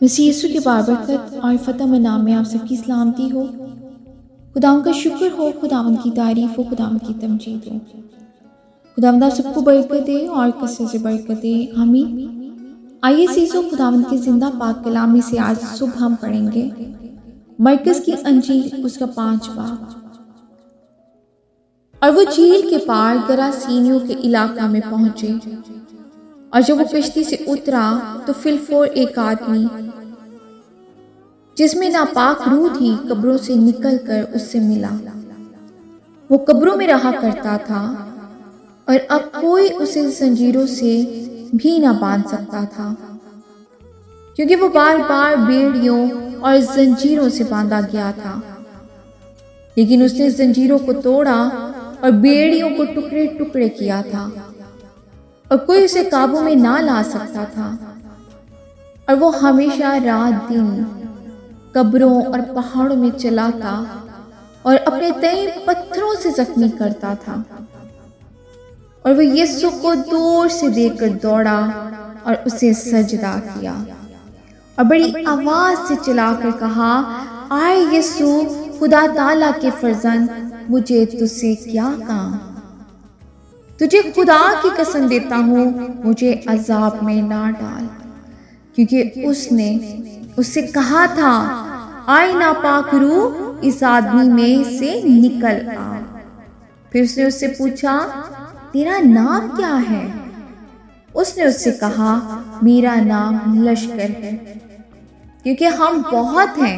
مسیح یسوع کی بابرکت اور فتح میں نام میں آپ سب کی سلامتی ہو۔ خداوند کا شکر ہو، خداوند کی تعریف ہو، خداوند کی تمجید ہو۔ خداوند آپ سب کو برکت دے اور کثرت سے برکت دے، آمین۔ آئیے عزیزو، خداوند کے زندہ پاک کلام میں سے آج صبح ہم پڑھیں گے مرکز کی انجیل، اس کا 5 باب۔ اور وہ جھیل کے پار گراسینیوں کے علاقہ میں پہنچے، اور جب وہ کشتی سے اترا تو فی الفور ایک آدمی جس میں ناپاک روح تھی قبروں سے نکل کر اس سے ملا۔ وہ قبروں میں رہا کرتا تھا اور اب کوئی اسے زنجیروں سے بھی نہ باندھ سکتا تھا، کیونکہ وہ بار بار بیڑیوں اور زنجیروں سے باندھا گیا تھا۔ لیکن اس نے زنجیروں کو توڑا اور بیڑیوں کو ٹکڑے ٹکڑے کیا تھا، اور کوئی اسے قابو میں نہ لا سکتا تھا۔ اور وہ ہمیشہ رات دن قبروں اور پہاڑوں میں چلا تھا اور اپنے تئیں پتھروں سے زخمی کرتا تھا۔ اور وہ یسوع کو دور سے دیکھ کر دوڑا اور اسے سجدہ کیا، اور بڑی آواز سے چلا کر کہا، آئے یسوع خدا تعالیٰ کے فرزند، مجھے تجھ سے کیا کام؟ تجھے خدا کی قسم دیتا ہوں، مجھے عذاب میں نہ ڈال۔ کیونکہ اس نے اس سے کہا تھا، آئے ناپاک روح اس آدمی میں سے نکل آ۔ پھر اس نے اس سے پوچھا، تیرا نام کیا ہے؟ اس نے اس سے کہا، میرا نام لشکر ہے، کیونکہ ہم بہت ہیں۔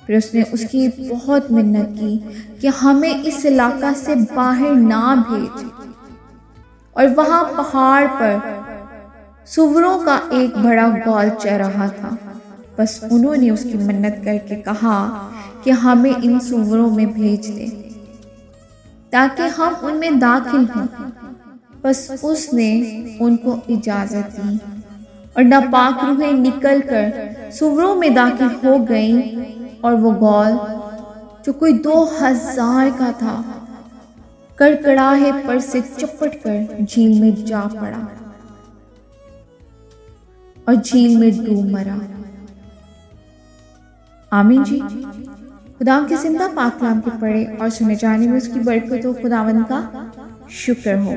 پھر اس نے اس کی بہت منت کی کہ ہمیں اس علاقہ سے باہر نہ بھیج۔ اور وہاں پہاڑ پر سوروں کا ایک بڑا گول چر رہا تھا۔ بس انہوں نے اس کی منت کر کے کہا کہ ہمیں ان سوروں میں بھیج دے تاکہ ہم ان میں داخل ہوں۔ بس اس نے ان کو اجازت دی، اور ناپاک روحیں نکل کر سوروں میں داخل ہو گئیں، اور وہ گول جو کوئی 2000 کا تھا کڑکڑاہے پر سے چپٹ کر جھیل میں جا پڑا اور جھیل میں ڈوب مرا۔ آمین جی۔ خداوند کے زندہ پاک کلام کے پڑھے اور سنے جانے میں اس کی برکت ہو، خداوند کا شکر ہو۔